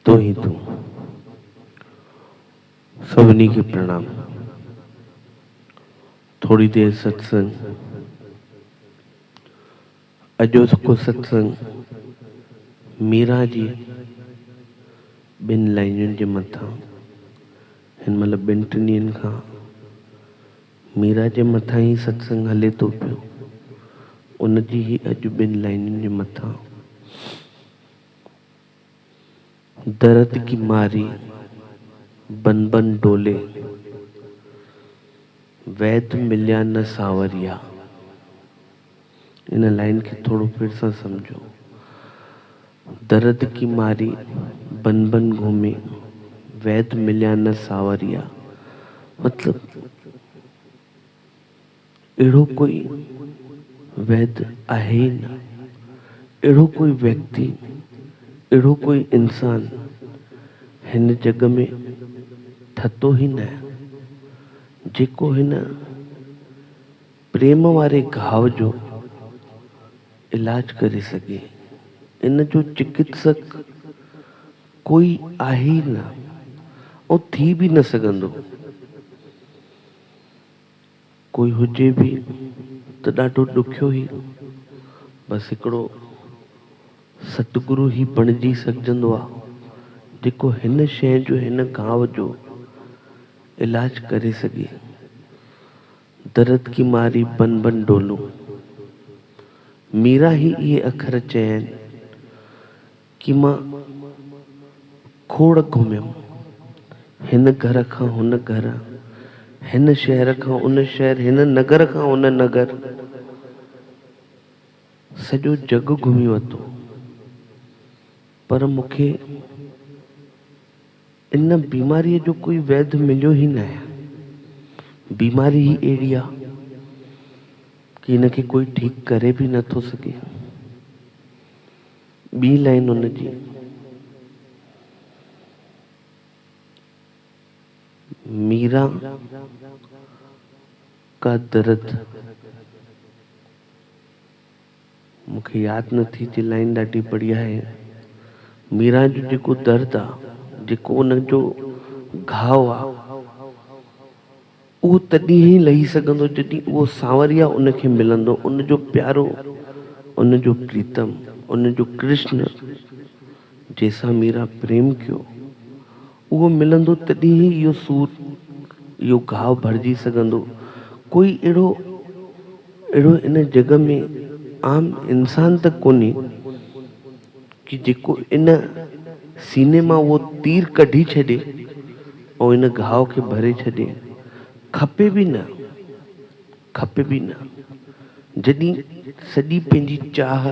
तो ही तू। सभिनी के प्रणाम। थोड़ी देर सत्संग, अजोस को सत्संग मीरा जी बिन लाइनुनि जे मथां हिन महिल ॿिनि टिनि ॾींहंनि खां मीरा जे मथां ही सत्संग हले तो पियो। उन जी ही अॼु ॿिनि लाइनुनि जे मथां दर्द की मारी बन बन डोले, वैद मिलिया न सावरिया। इन लाइन खे थोड़ो फिर सां समझो। दर्द की मारी बन बन घूमे, वैद मिलिया न सावरिया। मतलब अहिड़ो कोई वैद आहे ही न, अहिड़ो कोई व्यक्ति, अहिड़ो कोई इंसान हिन जग में ठतो ही न जेको हिन प्रेम वारे घाव जो इलाज करे सके। इन जो चिकित्सक कोई आहे ही न और थी भी न सघंदो। कोई हुजे भी त ॾाढो ॾुखियो ही, बस हिकिड़ो सतगुरु ही बणिजी सघजंदो आहे जेको हिन शइ जो, हिन घाव जो इलाज करे सके। दर्द की मारी बन बन डोलूं, मीरा ही ये अखर चया आहिनि कि मां खोड़ घुमियमि, हिन घर खां हुन घर, हिन शहर खां उन शहर, हिन नगर खां उन नगर, सॼो जग घुमी वरितो, पर मूंखे इन बीमारीअ जो कोई वैद्य मिलियो ही न आहे। बीमारी ही अहिड़ी आहे कि इनखे कोई ठीक करे भी नथो सघे। ॿी लाइन उन जी, मीरा का दर्द, मूंखे यादि नथी अचे, लाइन ॾाढी बढ़िया आहे। मीरा जो जेको दर्द आहे, जेको उन जो घाव आहे, उहो तॾहिं ही लही सघंदो जॾहिं उहो सांवरिया उनखे मिलंदो, उन जो प्यारो, उन जो प्रीतम, उन जो कृष्ण जंहिंसां मीरा प्रेम कयो, उहो मिलंदो तॾहिं ही इहो सूर, इहो घाव भरिजी सघंदो। कोई अहिड़ो इन जग में आम इंसान त कोन्हे कि जेको इन सीने मां उहो तीर कढी छॾे ऐं इन घाव खे भरे छॾे। खपे भी न, खपे भी न। जॾहिं सॼी पंहिंजी चाह,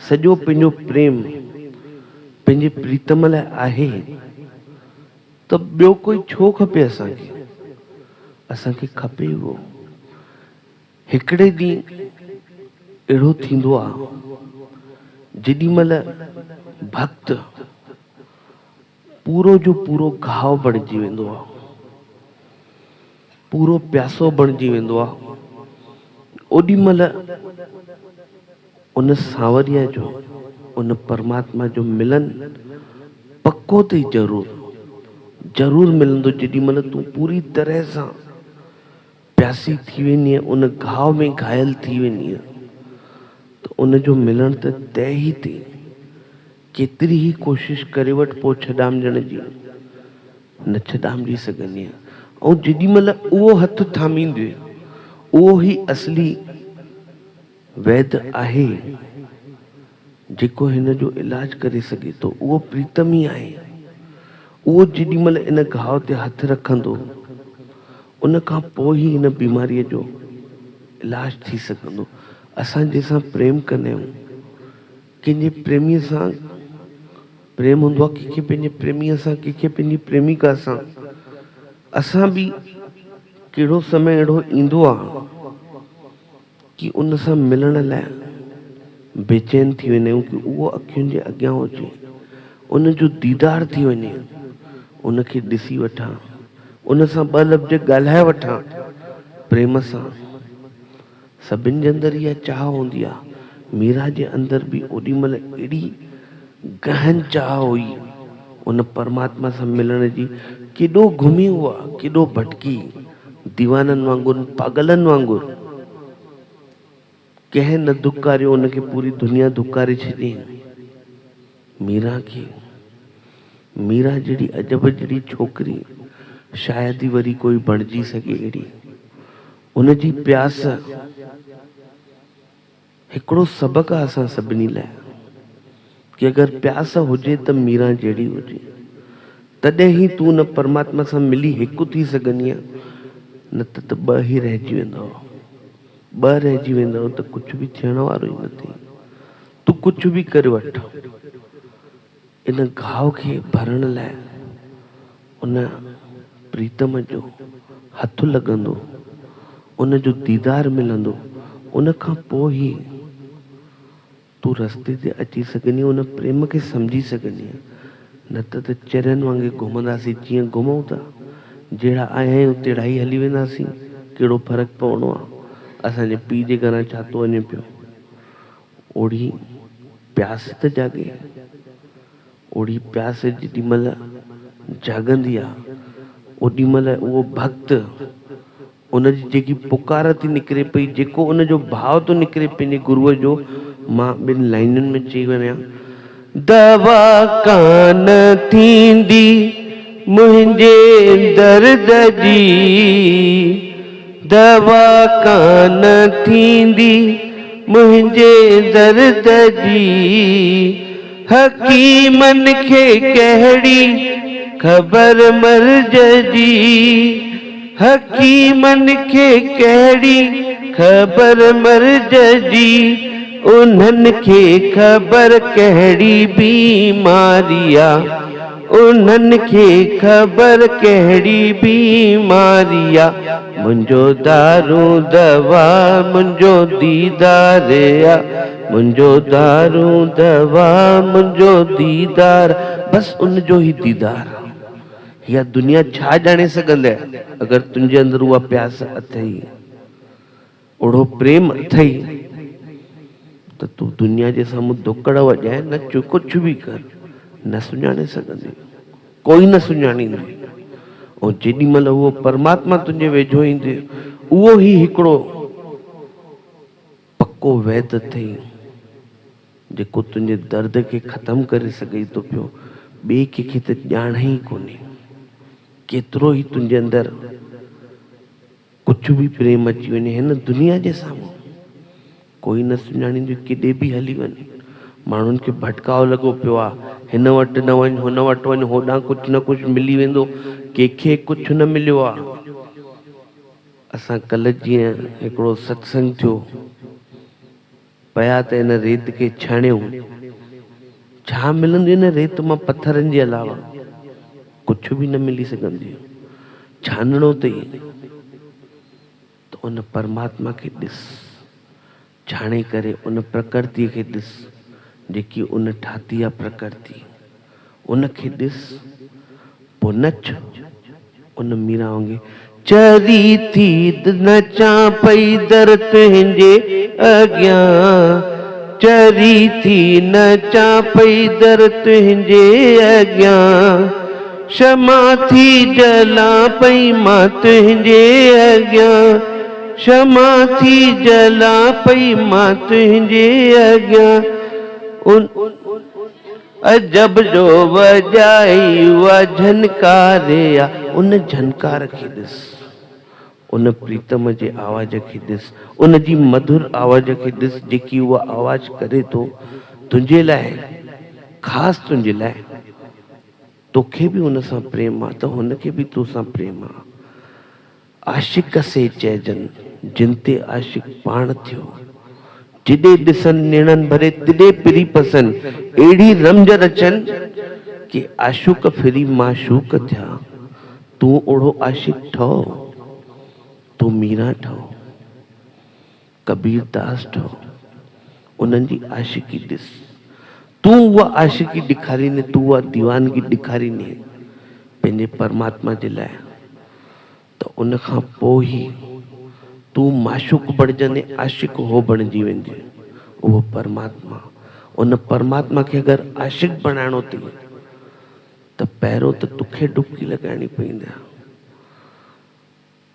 सॼो पंहिंजो प्रेम पंहिंजे प्रीतम लाइ आहे त ॿियो कोई छो खपे असांखे। असांखे खपे उहो। हिकिड़े ॾींहुं अहिड़ो थींदो आहे जेॾी महिल भक्त पूरो जो पूरो घाव बणिजी वेंदो आहे, पूरो प्यासो बणिजी वेंदो आहे, ओॾी महिल उन सांवरिया जो, उन परमात्मा जो मिलन पक्को थी ज़रूर मिलंदो। जेॾी महिल तूं पूरी तरह सां प्यासी थी वेंदी, उन घाव में घायल थी वेंदी, तो उन जो मिलण त तय ही थी। केतिरी ही कोशिश करे वठ, पोइ छॾामजण जी न छॾामजी सघंदी। ऐं जेॾी महिल उहो हथ थामींदे, उहो ही असली वैद्य आहे जेको हिन जो इलाज करे सघे थो। उहो प्रीतम ही आहे। उहो जेॾी महिल इन घाव ते हथ रखंदो, उन खां पोइ ही इन बीमारीअ जो इलाज थी सघंदो। असां जंहिंसां प्रेम कंदा आहियूं, कंहिंजे प्रेमीअ सां प्रेम हूंदो आहे, कंहिंखे पंहिंजे प्रेमीअ सां, कंहिंखे पंहिंजी प्रेमिका सां, असां भी कहिड़ो समय अहिड़ो ईंदो आहे कि उन सां मिलण लाइ बेचैन थी वेंदा आहियूं कि उहो अखियुनि जे अॻियां हुजे, उन जो दीदार थी वञे, उनखे ॾिसी वठां, उन सां ॿ लफ़्ज़ ॻाल्हाए वठां प्रेम सां। सभिनि जे अंदरि इहा चाह हूंदी आहे। मीरा जे अंदरि बि ओॾी महिल अहिड़ी गहन चाह हुई, उन परमात्मा सां मिलण जी केॾो घुमी हुआ, केॾो भटकी, दीवाननि वांगुरु, पागलनि वांगुरु। कंहिं न दुकारियो, उनखे पूरी दुनिया दुकारे छॾी। मीरा खे, मीरा जहिड़ी अजब जहिड़ी छोकिरी शायदि ई वरी कोई बणिजी सघे अहिड़ी। उनजी प्यास हिकिड़ो सबक़ आहे असां सभिनी लाइ कि अगरि प्यास हुजे त मीरा जहिड़ी हुजे, तॾहिं ई तूं न परमात्मा सां मिली हिकु थी सघंदी आहे, न त ॿ ई रहिजी वेंदव। ॿ रहिजी वेंदव त कुझु बि थियण वारो ई न थिए। तूं कुझु बि करे वठ, इन घाव खे भरण लाइ उन प्रीतम जो हथु लॻंदो, उन जो दीदार मिलंदो, उन खां पोइ ई तूं रस्ते ते अची सघंदी, उन प्रेम खे सम्झी सघंदी। न त चरियनि वांगुरु घुमंदासीं, जीअं घुमूं था, जहिड़ा आया आहियूं तहिड़ा ई हली वेंदासीं। कहिड़ो फ़र्क़ु पवणो आहे? असांजे पीउ जे घरां छा थो वञे पियो? ओड़ी प्यास त जागे, ओड़ी प्यास जेॾी महिल जागंदी आहे, ओॾी महिल उहो भक्त, उनजी जेकी पुकार थी निकिरे पई, जेको उनजो भाव थो निकिरे पंहिंजे गुरूअ जो, मां ॿिनि लाइनुनि में चई वञा, दवा कान थींदी मुंहिंजे दर्द जी, दवा कान थींदी मुंहिंजे दर्द जी, हकीमन खे कहिड़ी ख़बर मर्ज जी, हकीमन खे कहिड़ी ख़बर मर्ज जी, उन्हनि खे ख़बर कहिड़ी बीमारी आहे, उन्हनि खे ख़बर कहिड़ी बीमारी आहे, मुंहिंजो दारू दवा मुंहिंजो दीदार आहे, मुंहिंजो दारू दवा मुंहिंजो दीदार, बस उनजो ई दीदार। या दुनिया छा ॼाणे सघंदे अगरि तुंहिंजे अंदरि उहा प्यास अथई, ओड़ो प्रेम अथई, त तूं दुनिया जे साम्हूं दुकड़ वॼाए, नच, कुझु बि कर, न सुञाणे सघंदी, कोई न सुञाणींदे। ऐं जेॾी महिल उहो परमात्मा तुंहिंजे वेझो ईंदे, उहो ई हिकिड़ो पक्को वैद अथई जेको तुंहिंजे दर्द खे ख़तमु करे सघे थो पियो। ॿिए कंहिंखे त ॼाण ई कोन्हे। केतिरो ई तुंहिंजे अंदरि कुझु बि प्रेम अची वञे, हिन दुनिया जे साम्हूं कोई न सुञाणींदो, केॾे बि हली वञे। माण्हुनि खे भटकाव लॻो पियो आहे, हिन वटि न वञ, हुन वटि वञ, होॾां कुझु न कुझु मिली वेंदो, कंहिंखे कुझु न मिलियो आहे। असां कल्ह जीअं हिकिड़ो सत्संग थियो, पिया त इन रेत खे छाणियूं, छा मिलंदी न रेत मां? पत्थरनि जे अलावा कुझु बि न मिली सघंदी। छानणो अथई त उन परमात्मा खे ॾिस, छाणे करे उन प्रकृतिअ खे ॾिस, जेकी उन ठाती आहे प्रकृति, उनखे ॾिस, पोइ नच उन मीरा वांगे, चरी थी नचां पई दर तुंहिंजे अॻियां, चरी थी नचां पई दर तुंहिंजे अॻियां, क्षमा थी जलां पई मां तुंहिंजे अॻियां, क्षमा थी जलां पई मां तुंहिंजे अॻियां, उन अजब जो वॼाई उहा झनकारे आ, उन झनकार खे ॾिस, उन प्रीतम जे आवाज़ खे ॾिस, उन जी मधुर आवाज़ खे ॾिस, जेकी उहा आवाज़ करे थो तुंहिंजे लाइ, ख़ासि तुंहिंजे लाइ। तोखे बि उन सां प्रेम आहे त हुनखे बि तोसां प्रेम आहे। आशिक से चइजनि, जिन ते आशिक पाण थियो, जिॾे ॾिसनि नेणनि भरे तिॾे पिरी पसनि, अहिड़ी रमज रचनि कि आशूक फिरी माशूक थिया। तूं ओड़ो आशिक ठहो, तूं मीरा ठहो, कबीर दास ठहो, उन्हनि जी आशिकी ॾिस, तूं उहा आशिकी ॾेखारींदे, तूं उहा दीवानगी ॾेखारींदे पंहिंजे परमात्मा जे लाइ, त उन खां पोइ ई तूं माशूक बणजंदे, आशिक हो बणजी वेंदे, उहो परमात्मा। उन परमात्मा खे अगरि आशिक बणाइणो अथई त पहिरों त तोखे डुबकी लॻाइणी पवंदी।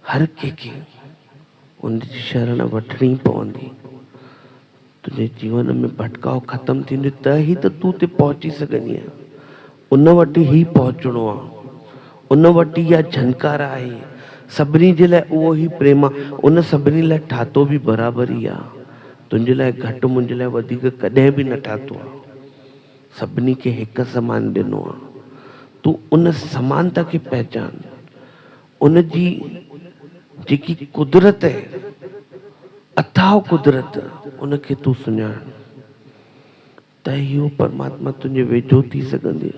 हर कंहिंखे उनजी शरण वठणी पवंदी। तुंहिंजे जीवन में भटकाव ख़त्म थींदो त ई त तूं ते पहुची सघंदी आहे। उन वटि ई पहुचणो आहे, उन वटि इहा झनकार आहे। सभिनी जे लाइ उहो ई प्रेम आहे। उन सभिनी लाइ ठातो बि बराबरि ई आहे। तुंहिंजे लाइ घटि, मुंहिंजे लाइ वधीक कॾहिं बि न ठातो आहे। सभिनी खे हिकु समान ॾिनो आहे। तूं उन समानता खे पहचान, उन जी जेकी कुदरत आहे, अथाह कुदरत, उनखे तूं सुञाण, त इहो परमात्मा तुंहिंजे वेझो थी सघंदी,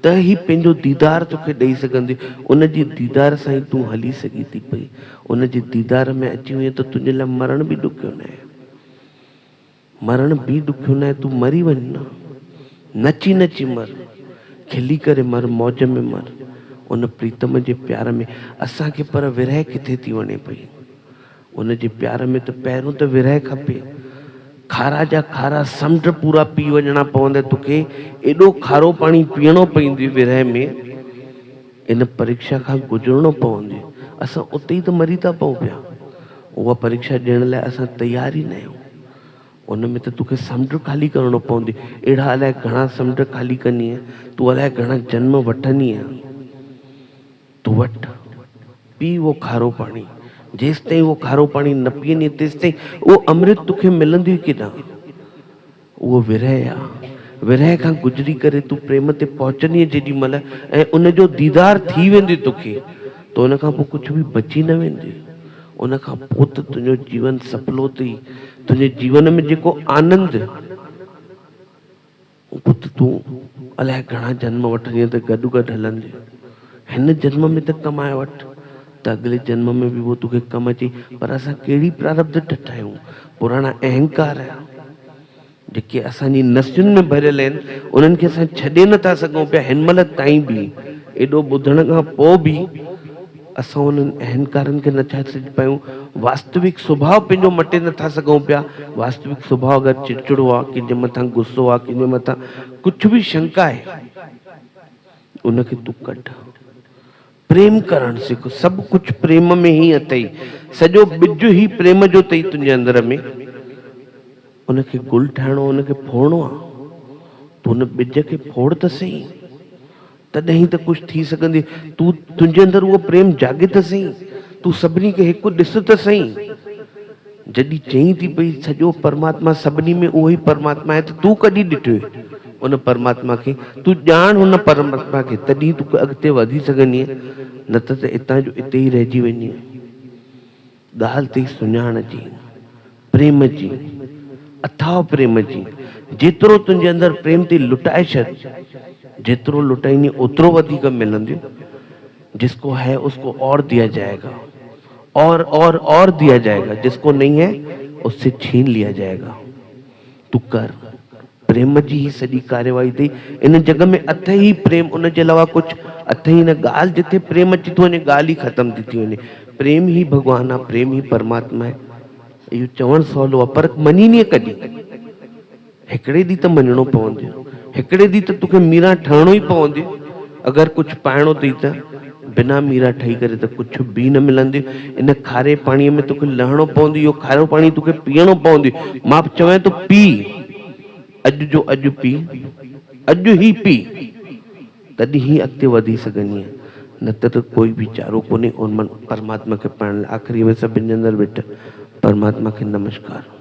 त ई पंहिंजो दीदार तोखे ॾेई सघंदी। उन जी दीदार सां ई तूं हली सघी थी पई। उन जे दीदार में अची वञे त तुंहिंजे लाइ मरण बि ॾुखियो न आहे। मरण बि ॾुखियो न आहे। तूं मरी वञ न, नची नची मर, खिली करे मर, मौज में मर, उन प्रीतम जे प्यार में। असांखे पर विरह किथे थी वञे पई। उन जे प्यार में त पहिरों त विरह खपे। खारा जा खारा समुंड पूरा पी वञणा पवंदा तोखे। एॾो खारो पाणी पीअणो पवंदी विरह में, इन परीक्षा खां गुज़रणो पवंदी। असां उते ई त मरी था पऊं पिया। उहा परीक्षा ॾियण लाइ असां तयार ई न आहियूं। उन में त तोखे समुंड ख़ाली करणो पवंदी। अहिड़ा अलाए घणा समुंड ख़ाली कंदीअ, तूं अलाए घणा जन्म वठंदीअ। तूं वठ, पी वो खारो पाणी। जेसि ताईं उहो खारो पाणी न पीअंदी तेसि ताईं उहो अमृत तोखे मिलंदो ई किथां। उहो विरह आहे। विरह खां गुज़री करे तूं प्रेम ते पहुचंदीअ जेॾी महिल, ऐं उन जो दीदार थी वेंदी तोखे, त उन खां पोइ कुझु बि बची न वेंदी। उन खां पोइ त तुंहिंजो जीवन सफलो अथई। तुंहिंजे जीवन में जेको आनंद, उहो त तूं अलाए घणा जन्म वठंदीअ त गॾु गॾु हलंदी। हिन जन्म में त कमाए वठि, त अॻिले जन्म में बि उहो तोखे कमु अचे। पर असां कहिड़ी प्रारब्ध ॾिठा आहियूं। पुराणा अहंकार जेके असांजी नसियुनि में भरियल आहिनि, उन्हनि खे असां छॾे नथा सघूं पिया। हिन महिल ताईं बि, एॾो ॿुधण खां पोइ बि असां उन्हनि अहंकारनि खे नथा छॾे पायूं। वास्तविक स्वभाव पंहिंजो मटे नथा सघूं पिया। वास्तविक स्वभाव अगरि चिड़चिड़ो आहे, कंहिंजे मथां गुस्सो आहे, कंहिंजे मथां कुझु बि शंका आहे, उनखे तूं कढ। प्रेम करणु सिख। सभु कुझु प्रेम में ई अथई। सॼो ॿिज ई प्रेम जो अथई तुंहिंजे अंदर में। उनखे गुल ठाहिणो, उनखे फोड़णो आहे। तूं उन ॿिज खे फोड़ त सही, तॾहिं त कुझु थी सघंदी। तूं, तुंहिंजे अंदरि उहो प्रेम जागे त सही। तूं सभिनी खे हिकु ॾिस त सही। जॾहिं चई थी पई सॼो परमात्मा सभिनी में उहो ई परमात्मा आहे, त तूं कॾहिं ॾिठो उन परमात्मा खे? तूं ॼाण हुन परमात्मा खे, तॾहिं तूं अॻिते वधी सघंदीअ। न त हितां जो हिते ई रहिजी वेंदीअ। ॻाल्हि अथई सुञाण जी, प्रेम जी, अथाह प्रेम जी। जेतिरो तुंहिंजे अंदरि प्रेम ते लुटाए छॾ, जितरो लुटाएंगे उतरो वधिक मिलंदियो। जिसको है उसको और दिया जाएगा, और दिया जाएगा। जिसको नहीं है उससे छीन लिया जाएगा। तू कर। प्रेम जी ही सॼी कार्यवाही थी। इन जग में अथ ही प्रेम, उन जे अलावा कुछ अथ ही न। ॻाल्हि जिथे प्रेम अची थो वञे, ॻाल्हि ही ख़त्म थी वञे। प्रेम ही भगवान आहे, प्रेम ही परमात्मा आहे। इहो चवणु सवलो आहे, पर मञीनीअ कॾहिं? हिकिड़े ॾींहुं त मञणो पवंदो। हिकिड़े ॾींहुं त तोखे मीरा ठहणो ई पवंदी। अगरि कुझु पाइणो अथई त बिना मीरा ठही करे त कुझु बि न मिलंदी। इन खारे पाणीअ में तोखे लहणो पवंदी। इहो खारो पाणी तोखे पीअणो पवंदी। मां चवां थो पी, अॼु जो अॼु पी, अॼु ही पी, तॾहिं ही अॻिते वधी सघंदीअ। न त कोई बि चारो कोन्हे उन परमात्मा खे पाइण लाइ। आख़िरी में सभिनि जे अंदरि वेठ परमात्मा खे नमस्कार।